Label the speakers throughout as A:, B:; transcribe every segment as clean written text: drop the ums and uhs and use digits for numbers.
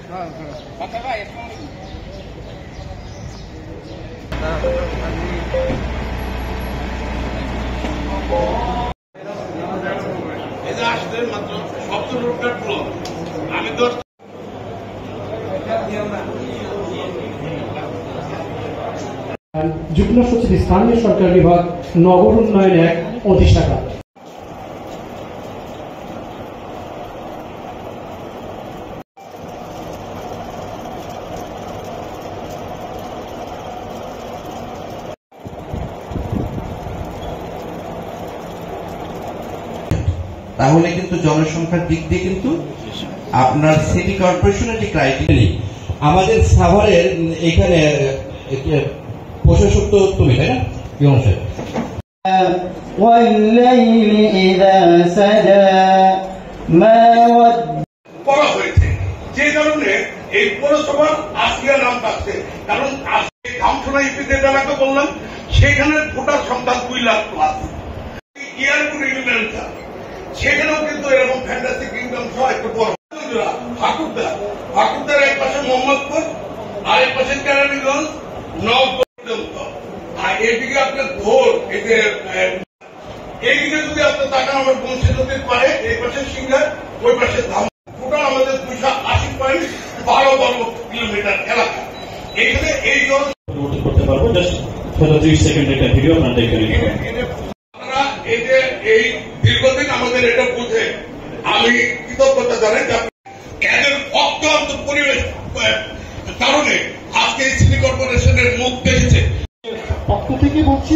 A: যুগ্ম সচিব স্থানীয় সরকার বিভাগ নগর উন্নয়ন 1 অধিষ্ঠাতা।
B: তাহলে কিন্তু জনসংখ্যার দিক দিয়ে কিন্তু আপনার সিটি কর্পোরেশনের যে ক্রাইটেরিয়া আমাদের সাভারের এখানে প্রশাসক তো তুমি তাই না কি অংশ
C: করা হয়েছে যে কারণে এই পৌরসভার আসিয়া নাম পাচ্ছে। কারণ ধামসোনা ইউপিতে যেটাকে বললাম সেখানে ভোটার সংখ্যা 2 লাখ প্লাস। ইয়ারপুর ইউনিয়নটা সেখানেও কিন্তু এরকম ফ্যান্টাসি কিংডম সহ একটু বড় ঠাকুরদার এক পাশে মোহাম্মদপুর আর এক পাশে কেরানীগঞ্জ নব পর্যন্ত, আর এদিকে আপনার ঘোর এইদিকে যদি আপনার তাকান আমার বংশী নদীর পারে এই পাশে সিংহার ওই পাশে ধাম টোটাল আমাদের 280.12 কিলোমিটার এলাকা। এখানে এই জল
D: করতে পারবো জাস্ট 30 সেকেন্ড একটা ভিডিও আপনারা দেখে নিন।
C: আপনারা এই যে এই দীর্ঘদিন আমাদের এটা বুঝে আমি কৃতজ্ঞতা জানাই এদের অত্যন্ত পরিবেশ কারণে আজকে সিটি কর্পোরেশনের মুখ দেখেছে।
E: পক্ষ থেকে বলছি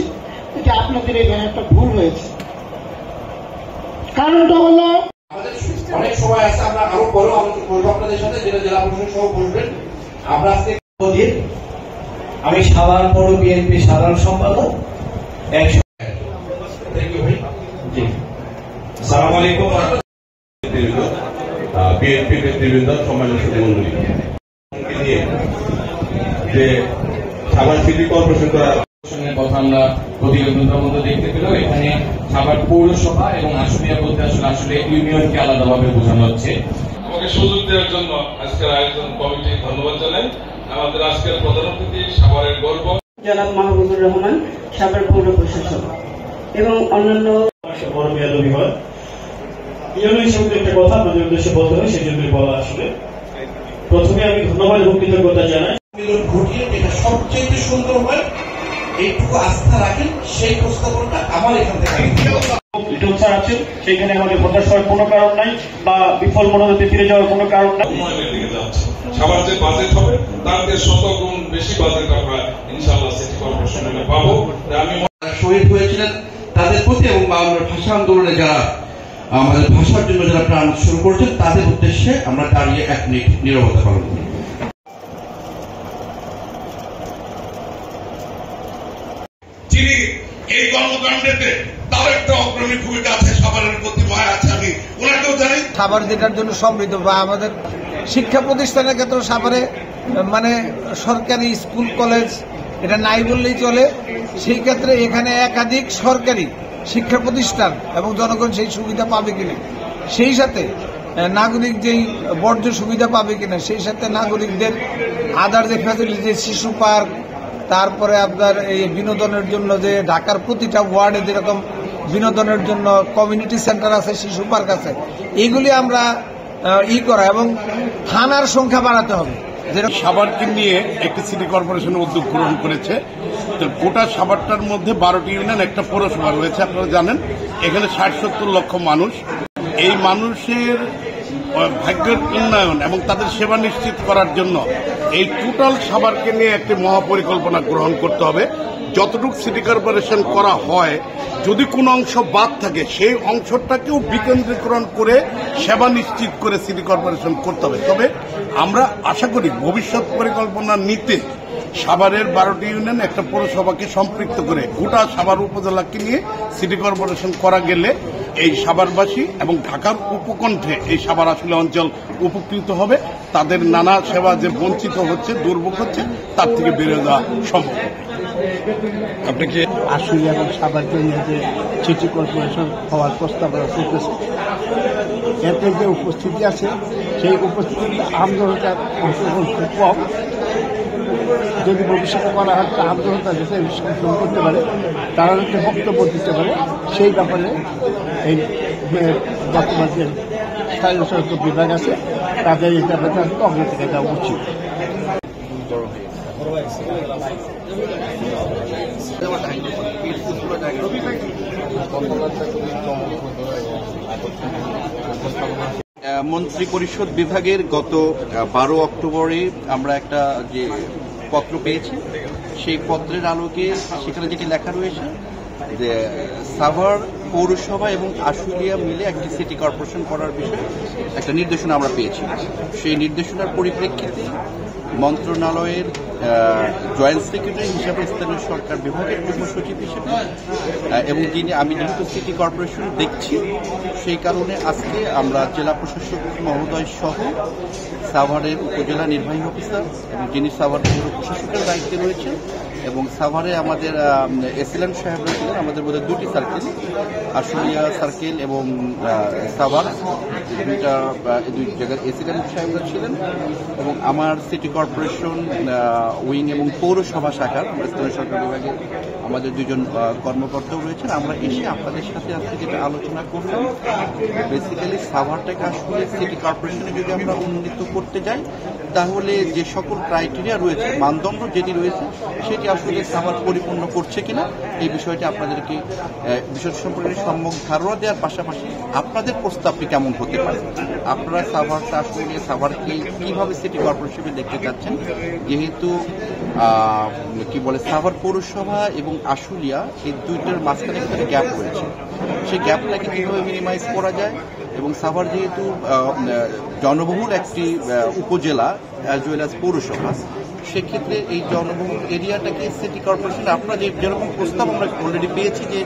E: যে আপনাদের এখানে একটা ভুল হয়েছে। কারণটা হলো
B: আমাদের অনেক সময় আছে, আমরা আরো বড় আলোচনা করবো আপনাদের সাথে, যেটা জেলা প্রশাসক সহ বসবেন। আমরা আজকে
F: আমি সাভার পৌর বিএনপি সাধারণ সম্পাদক।
B: আসসালামু আলাইকুম বিএনপি নেতৃবৃন্দ, সম্মানিত সুধীমণ্ডলী, যে সাভার সিটি কর্পোরেশন
G: কথা আমরা প্রতিবেদনটার মধ্যে দেখতে পেলাম। এখানে সাভার পৌরসভা এবং আশুলিয়া বলতে আসলে ইউনিয়নকে আলাদাভাবে বোঝানো হচ্ছে।
C: আমাকে সুযোগ দেওয়ার জন্য আজকের আয়োজন কমিটি ধন্যবাদ জানাই। আমাদের আজকের প্রধান অতিথি সাভারের গর্ব
H: জনাব মাহবুবুর রহমান, সাভার পৌর প্রশাসক এবং অন্যান্য
D: বড় মেয়াদী হয়। ইউনিয়ন হিসেবে একটা কথা আপনাদের উদ্দেশ্যে বলতে হয়, সেই জন্যই বলা। আসলে প্রথমে আমি ধন্যবাদ এবং কৃতজ্ঞতা জানাই।
B: মিলন ঘটিয়ে যেটা সবচেয়ে সুন্দর হয়, এইটুকু আস্থা রাখেন, সেই প্রস্তাবটা আমার এখান থেকে
D: আছেন, সেখানে আমাদের হতাশ হওয়ার কোনো কারণ নাই বা বিফল মনোনীতে ফিরে যাওয়ার কোনো কারণ নাই।
C: সবার যে বাজেট হবে তার 100 গুণ বেশি বাজেট আমরা ইনশাআল্লাহ সিটি কর্পোরেশনে পাবো। আমি
B: শহীদ হয়েছিলেন তাদের প্রতি এবং বাংলার ভাষা আন্দোলনে যারা আমাদের ভাষার জন্য যারা প্রাণ শুরু করেছেন তাদের উদ্দেশ্যে আমরা দাঁড়িয়ে 1 মিনিট নীরবতা পালন করি।
C: যিনি এই কর্মকাণ্ডেতে তার একটা অগ্রণী ভূমিকা আছে, সাভারের প্রতি মায়া আছে, আমি ওনাকেও জানি।
I: সাভার যেটার জন্য সমৃদ্ধ বা আমাদের শিক্ষা প্রতিষ্ঠানের ক্ষেত্রে সাভারে মানে সরকারি স্কুল কলেজ এটা নাই বললেই চলে। সেই ক্ষেত্রে এখানে একাধিক সরকারি শিক্ষা প্রতিষ্ঠান এবং জনগণ সেই সুবিধা পাবে কিনা, সেই সাথে নাগরিক যেই বর্জ্য সুবিধা পাবে কিনা, সেই সাথে নাগরিকদের আদার যে ফ্যাসিলিটি, যে শিশু পার্ক, তারপরে আপনার এই বিনোদনের জন্য যে ঢাকার প্রতিটা ওয়ার্ডে যেরকম বিনোদনের জন্য কমিউনিটি সেন্টার আছে, শিশু পার্ক আছে, এইগুলি আমরা করা এবং থানার সংখ্যা বাড়াতে হবে।
C: সাভারকে নিয়ে একটি সিটি কর্পোরেশন উদ্যোগ গ্রহণ করেছে। গোটা সাভারটার মধ্যে 12টি ইউনিয়ন, একটা পৌরসভা রয়েছে। আপনারা জানেন এখানে 60-70 লক্ষ মানুষ। এই মানুষের ভাগ্যের উন্নয়ন এবং তাদের সেবা নিশ্চিত করার জন্য এই টোটাল সাভারকে নিয়ে একটি মহাপরিকল্পনা গ্রহণ করতে হবে। যতটুকু সিটি কর্পোরেশন করা হয়, যদি কোনো অংশ বাদ থাকে সেই অংশটাকেও বিকেন্দ্রীকরণ করে সেবা নিশ্চিত করে সিটি কর্পোরেশন করতে হবে। তবে আমরা আশা করি ভবিষ্যৎ পরিকল্পনা নিতে সাভারের 12টি ইউনিয়ন, একটা পৌরসভাকে সম্পৃক্ত করে গোটা সাভার উপজেলাকে নিয়ে সিটি কর্পোরেশন করা গেলে এই সাভারবাসী এবং ঢাকার উপকণ্ঠে এই সাভার আসলে অঞ্চল উপকৃত হবে, তাদের নানা সেবা যে বঞ্চিত হচ্ছে, দুর্ভোগ হচ্ছে, তার থেকে বেরিয়ে যাওয়া সম্ভব হবে।
I: আপনি কি
E: আশুলিয়া এবং সাভারকে নিয়ে যে সিটি কর্পোরেশন হওয়ার প্রস্তাবনা চলতেছে, এতে যে উপস্থিতি আছে সেই উপস্থিতিতে আমজনতার অংশগ্রহণ খুব কম। যদি ভবিষ্যতে করা হয় তা আমজনতা যাতে অংশগ্রহণ করতে পারে, তারা যাতে বক্তব্য দিতে পারে, সেই ব্যাপারে এই বর্তমান যে স্থানীয় সরকার বিভাগ আছে তাদের এই ব্যাপারে অগ্রাধিকার দেওয়া উচিত।
B: মন্ত্রী পরিষদ বিভাগের গত 12 অক্টোবরে আমরা একটা যে পত্র পেয়েছি, সেই পত্রের আলোকে সেখানে যেটি লেখা রয়েছে যে সাভার পৌরসভা এবং আশুলিয়া মিলে একটি সিটি কর্পোরেশন করার বিষয়ে একটা নির্দেশনা আমরা পেয়েছি। সেই নির্দেশনার পরিপ্রেক্ষিতে মন্ত্রণালয়ের জয়েন্ট সেক্রেটারি হিসেবে স্থানীয় সরকার বিভাগের যুগ্ম সচিব হিসেবে এবং আমি যেহেতু সিটি কর্পোরেশন দেখছি, সেই কারণে আজকে আমরা জেলা প্রশাসক মহোদয় সহ সাভারের উপজেলা নির্বাহী অফিসার এবং যিনি সাভার পৌর প্রশাসকের দায়িত্বে রয়েছেন এবং সাভারে আমাদের এসিলেন্ট সাহেবরা ছিলেন, আমাদের মধ্যে দুটি সার্কেল, আশুলিয়া সার্কেল এবং সাভার দুই জায়গার এসিলেন্ট সাহেবরা ছিলেন এবং আমার সিটি কর্পোরেশন উইং এবং পৌরসভা শাখার স্থানীয় সরকার বিভাগে আমাদের দুজন কর্মকর্তাও রয়েছেন। আমরা এসে আপনাদের সাথে আজকে যেটা আলোচনা করলাম, বেসিক্যালি সাভারটাকে আসলে সিটি কর্পোরেশনে যদি আমরা উন্নীত করতে যাই তাহলে যে সকল ক্রাইটেরিয়া রয়েছে, মানদণ্ড যেটি রয়েছে, সেটি আসলে সাভার পরিপূর্ণ করছে কিনা এই বিষয়টি আপনাদেরকে বিষয় সম্পর্কে সম্যক ধারণা দেওয়ার পাশাপাশি আপনাদের প্রস্তাবটি কেমন হতে পারে, আপনারা সাভারটা আসলে সাভারকে কিভাবে সিটি কর্পোরেশনে দেখতে চাচ্ছেন, যেহেতু কি বলে সাভার পৌরসভা এবং আশুলিয়া এই দুইটার মাঝখানে একটা গ্যাপ রয়েছে, সেই গ্যাপটাকে কিভাবে মিনিমাইজ করা যায় এবং সাভার যেহেতু জনবহুল একটি উপজেলা অ্যাজ ওয়েল অ্যাজ পৌরসভা, সেক্ষেত্রে এই জনবহুল এরিয়াটাকে সিটি কর্পোরেশন আপনারা যেরকম প্রস্তাব আমরা অলরেডি পেয়েছি যে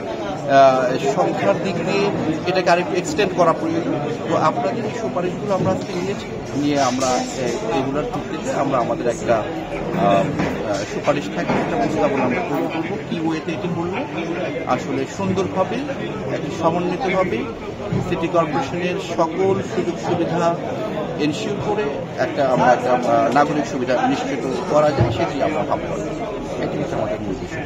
B: সংখ্যার দিক দিয়ে এটাকে আরেকটু এক্সটেন্ড করা প্রয়োজন, তো আপনাদের এই সুপারিশগুলো আমরা আজকে নিয়ে আমরা এগুলোর ভিত্তিতে আমরা আমাদের একটা সুপারিশ থাকে, একটা প্রস্তাবনা আমরা তৈরি করবো কি ওয়েতে এটি করলে আসলে সুন্দরভাবে একটি সমন্বিতভাবে সিটি কর্পোরেশনের সকল সুযোগ সুবিধা এনশিওর করে আমরা একটা নাগরিক সুবিধা নিশ্চিত করা যায়, সেটি আমরা ভাবতে পারি। এটি হচ্ছে আমাদের মূল বিষয়।